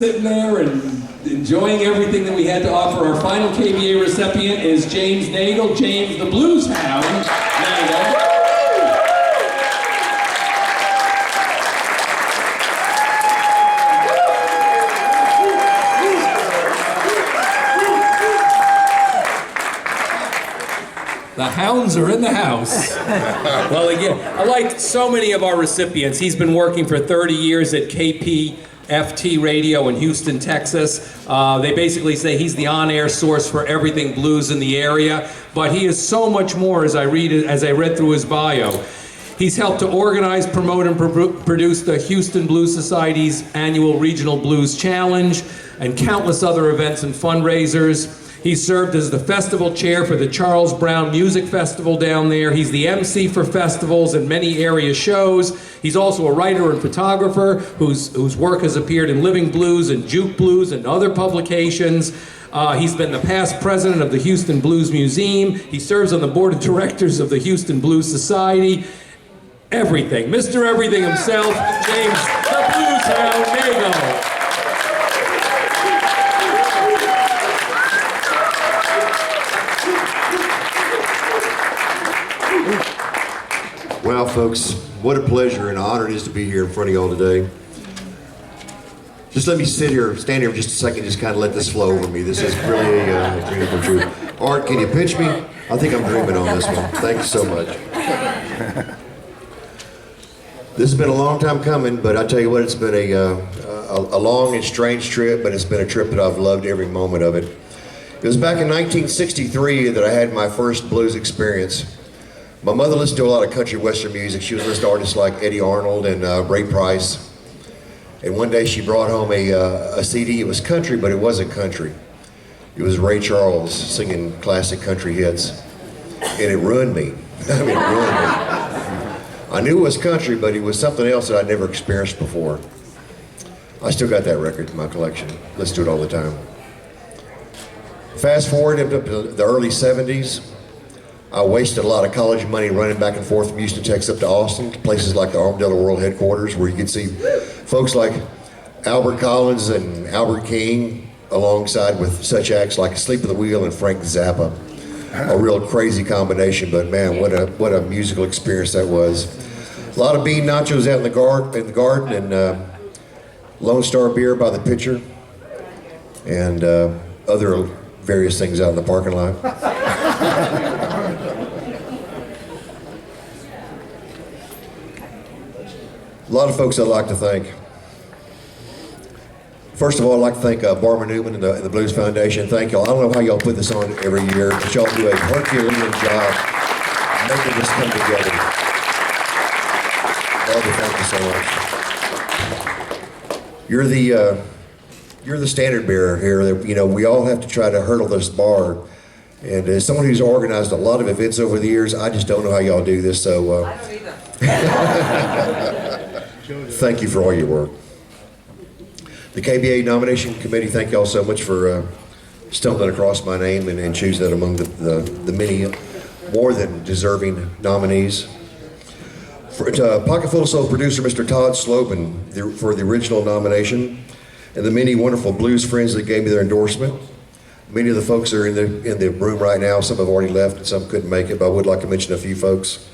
Sitting there and enjoying everything that we had to offer. Our final KBA recipient is James Nagel, James the Blues Hound Nagel. The hounds are in the house. Well, again, like so many of our recipients, he's been working for 30 years at KPFT Radio in Houston, Texas. They basically say he's the on-air source for everything blues in the area, but he is so much more as I read through his bio. He's helped to organize, promote, and produce the Houston Blues Society's annual Regional Blues Challenge and countless other events and fundraisers. He served as the festival chair for the Charles Brown Music Festival down there. He's the MC for festivals and many area shows. He's also a writer and photographer whose work has appeared in Living Blues and Juke Blues and other publications. He's been the past president of the Houston Blues Museum. He serves on the board of directors of the Houston Blues Society. Everything. Mr. Everything himself, James the Blues Hound Nagel. Well, folks, what a pleasure and honor it is to be here in front of y'all today. Just let me stand here for just a second, just kind of let this flow over me. This is really a dream come true. Art, can you pinch me? I think I'm dreaming on this one. Thank you so much. This has been a long time coming, but I tell you what, it's been a long and strange trip, but it's been a trip that I've loved every moment of it. It was back in 1963 that I had my first blues experience. My mother listened to a lot of country western music. She was listening to artists like Eddie Arnold and Ray Price. And one day she brought home a CD. It was country, but it wasn't country. It was Ray Charles singing classic country hits. And it ruined me. I mean, it ruined me. I knew it was country, but it was something else that I'd never experienced before. I still got that record in my collection. Listen to it all the time. Fast forward up to the early 70s. I wasted a lot of college money running back and forth from Houston, Texas up to Austin, places like the Armadillo World Headquarters, where you could see folks like Albert Collins and Albert King alongside with such acts like Sleep at the Wheel and Frank Zappa. A real crazy combination, but man, what a musical experience that was. A lot of bean nachos out in the garden and Lone Star beer by the pitcher and other various things out in the parking lot. A lot of folks I'd like to thank. First of all, I'd like to thank Barbara Newman and the Blues Foundation. Thank y'all. I don't know how y'all put this on every year, but y'all do a Herculean job making this come together. Barbara, thank you so much. You're the standard bearer here. You know, we all have to try to hurdle this bar. And as someone who's organized a lot of events over the years, I just don't know how y'all do this. So. I don't either. Thank you for all your work. The KBA nomination committee, thank y'all so much for stumbling across my name and choosing that among the many more than deserving nominees. For Pocket Full of Soul producer Mr. Todd Slobin for the original nomination, and the many wonderful blues friends that gave me their endorsement. Many of the folks are in the room right now. Some have already left and some couldn't make it, but I would like to mention a few folks.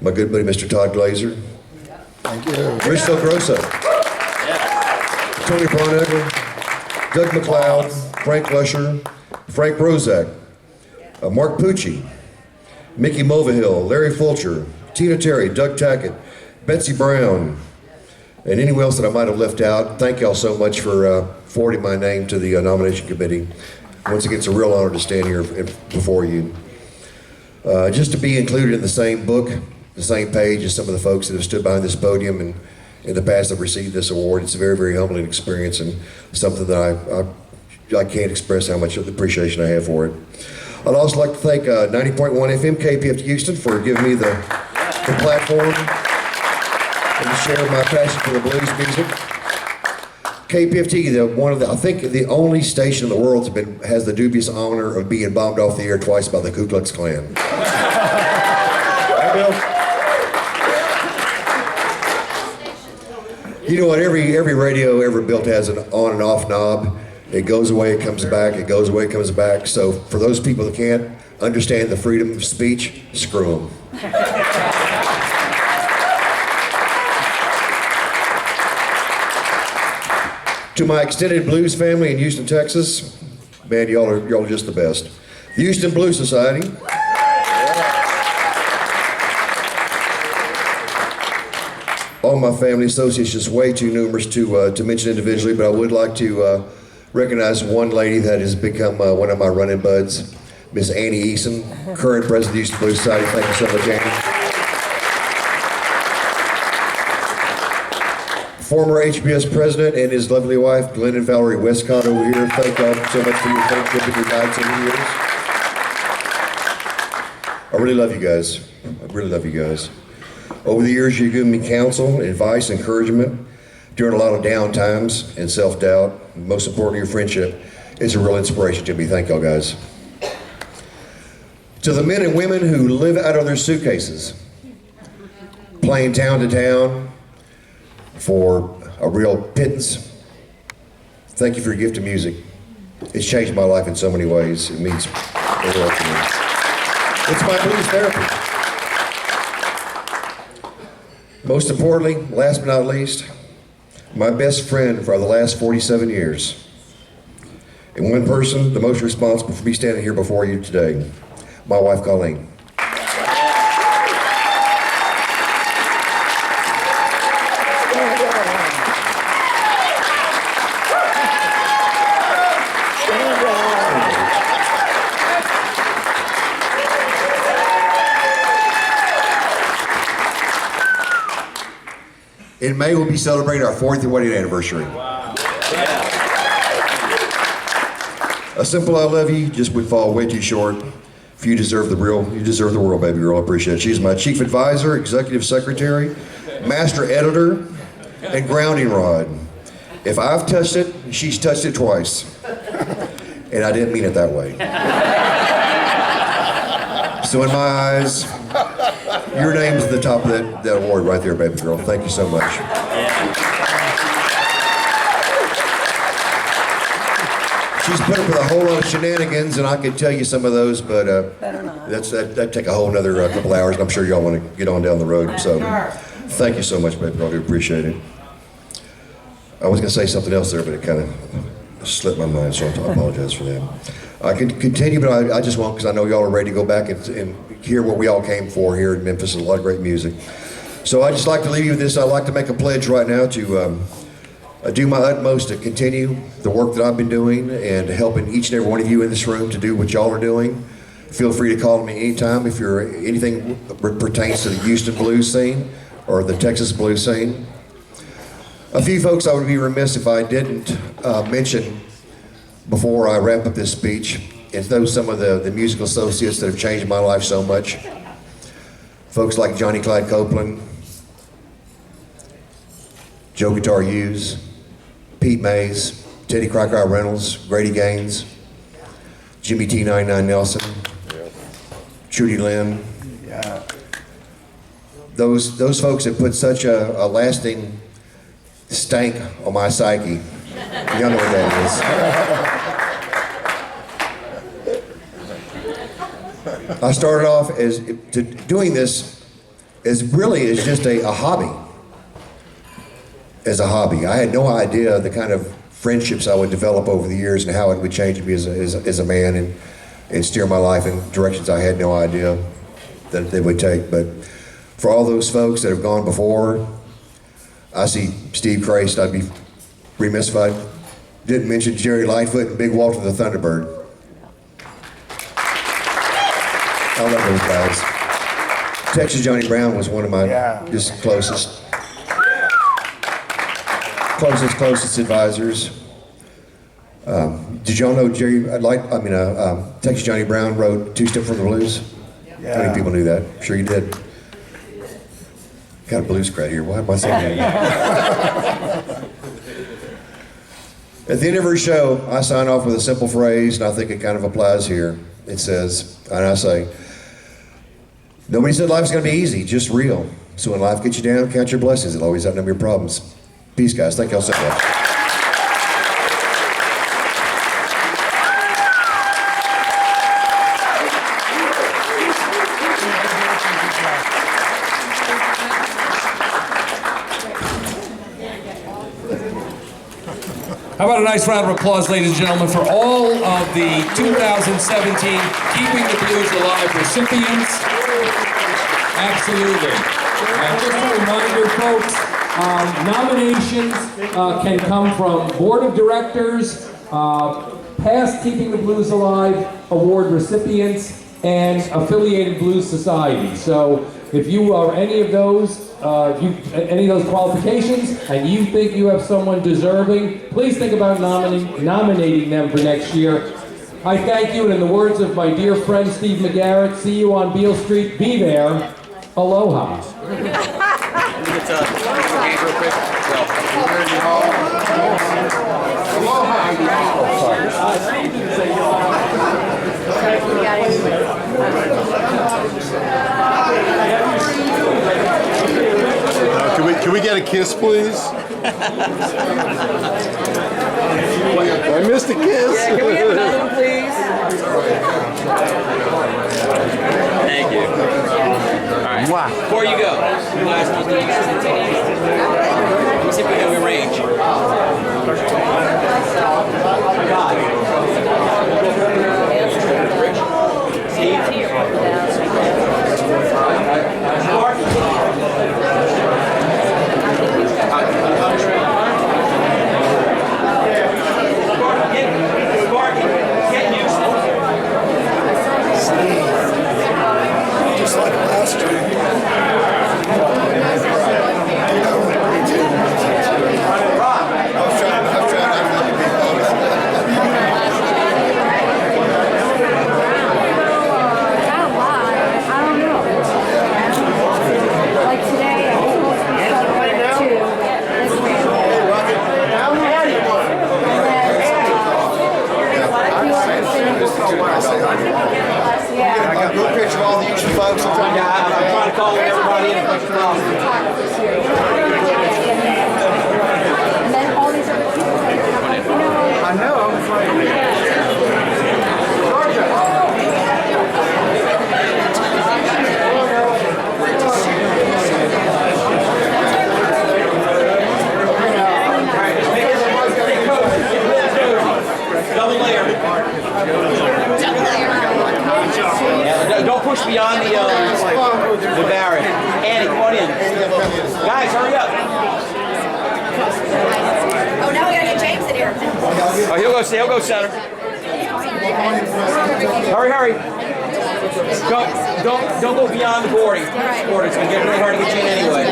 My good buddy Mr. Todd Glazer. Thank you. Rich Del Grosso, Tony Barnegger, Doug McLeod, Frank Lusher, Frank Rozak, Mark Pucci, Mickey Mulvihill, Larry Fulcher, Tina Terry, Doug Tackett, Betsy Brown, and anyone else that I might have left out. Thank y'all so much for forwarding my name to the nomination committee. Once again, it's a real honor to stand here before you. Just to be included in the same book, the same page as some of the folks that have stood behind this podium and in the past have received this award. It's a very, very humbling experience and something that I can't express how much of the appreciation I have for it. I'd also like to thank 90.1 FM KPFT Houston for giving me the platform and to share my passion for the blues music. KPFT, I think the only station in the world that has the dubious honor of being bombed off the air twice by the Ku Klux Klan. You know what? Every radio ever built has an on and off knob. It goes away, it comes back. It goes away, it comes back. So for those people that can't understand the freedom of speech, screw them. To my extended blues family in Houston, Texas, man, y'all are just the best. The Houston Blues Society. All my family associates just way too numerous to mention individually, but I would like to recognize one lady that has become one of my running buds, Miss Annie Eason, current president of the Houston Blues Society. Thank you so much, Annie. Former HBS president and his lovely wife, Glenn and Valerie Westcott over here. Thank y'all so much for your friendship and your guidance over the years. I really love you guys. I really love you guys. Over the years, you've given me counsel, advice, encouragement during a lot of down times and self-doubt. Most importantly, your friendship is a real inspiration to me. Thank y'all guys. To the men and women who live out of their suitcases, playing town to town for a real pittance, thank you for your gift of music. It's changed my life in so many ways. It means the world to me. It's my blues therapy. Most importantly, last but not least, my best friend for the last 47 years. And one person, the most responsible for me standing here before you today, my wife, Colleen. In May, we'll be celebrating our 4th wedding anniversary. Wow. A simple "I love you" just would fall way too short. If you deserve the world, baby girl. I appreciate it. She's my chief advisor, executive secretary, master editor, and grounding rod. If I've touched it, she's touched it twice. And I didn't mean it that way. So in my eyes, your name's at the top of that award right there, baby girl. Thank you so much. She's put up with a whole lot of shenanigans, and I could tell you some of those, but that'd take a whole nother couple hours, and I'm sure y'all want to get on down the road. So thank you so much, baby girl. I do appreciate it. I was going to say something else there, but it kind of slipped my mind, so I apologize for that. I can continue, but I just won't, because I know y'all are ready to go back and hear what we all came for here in Memphis. A lot of great music. So I just like to leave you with this. I'd like to make a pledge right now to do my utmost to continue the work that I've been doing and helping each and every one of you in this room to do what y'all are doing. Feel free to call me anytime if you're anything pertains to the Houston blues scene or the Texas blues scene. A few folks I would be remiss if I didn't mention before I wrap up this speech, and those some of the musical associates that have changed my life so much. Folks like Johnny Clyde Copeland, Joe Guitar Hughes, Pete Mays, Teddy Cracker Reynolds, Grady Gaines, Jimmy T99 Nelson, Trudy Lynn. Those folks have put such a lasting stank on my psyche. Y'all know what that is. I started off doing this as just a hobby. As a hobby. I had no idea the kind of friendships I would develop over the years and how it would change me as a man and steer my life in directions I had no idea that they would take. But for all those folks that have gone before, I see Steve Christ. I'd be remiss if I didn't mention Jerry Lightfoot and Big Walter the Thunderbird. I love those guys. Texas Johnny Brown was one of my just closest advisors. Did y'all know Texas Johnny Brown wrote Two Step for the Blues? Yeah. How many people knew that? I'm sure you did. Got a blues crowd here. Why am I saying that? At the end of every show, I sign off with a simple phrase, and I think it kind of applies here. It says, and I say, nobody said life's going to be easy, just real. So when life gets you down, count your blessings. It'll always outnumber your problems. Peace, guys. Thank you all so much. How about a nice round of applause, ladies and gentlemen, for all of the 2017 Keeping the Blues Alive recipients. Absolutely. Just a reminder, folks, nominations can come from board of directors, past Keeping the Blues Alive award recipients, and affiliated blues societies. So if you are any of those, any of those qualifications, and you think you have someone deserving, please think about nominating them for next year. I thank you, and in the words of my dear friend Steve McGarrett, see you on Beale Street. Be there. Aloha. Can we get a kiss, please? I missed a kiss. Yeah, can we have another one, please? Thank you. All right. Mwah. Before you go, last one. Let's see if we can arrange. Just like last year. I was trying not to be honest. Not a lot. I don't know. Like today, I was supposed to be starting at 2. This way. Yeah. I got a good picture of all the usual folks. I'm trying to call everybody in. And then all these other people say, you know, I know. Double layer. Yeah, don't push beyond the barrier. Annie, come on in. Guys, hurry up. oh, now we gotta get James in here. Oh, he'll go center. Hurry. Don't go beyond the boarding. It's gonna get really hard to get you in anyway.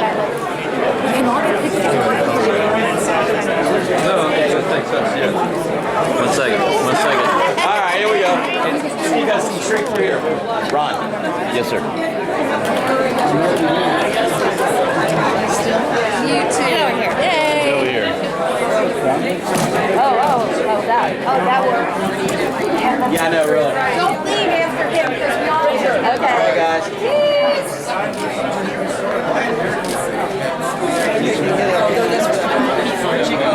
One second. All right, here we go. And you guys see straight through here. Ron. Yes, sir. You too. Get over here. Yay. Over here. That worked. Yeah, I know, really. Don't leave after him because we all okay. All right, guys. You think you get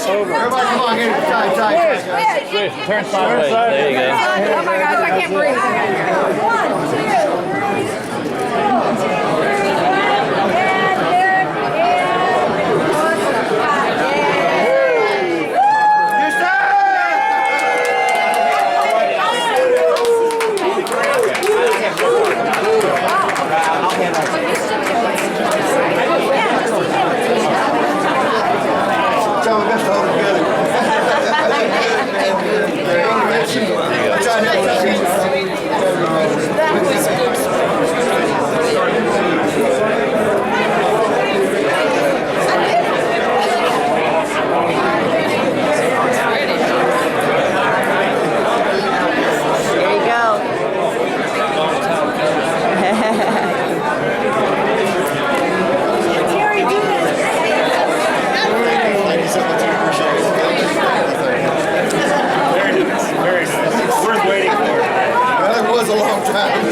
Everybody come on, get it tight. turn sideways. There you go. Oh my gosh, I can't breathe. 1, 2.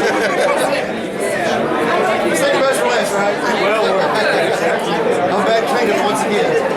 Second best for last, right? Well, I'm back drinking once again.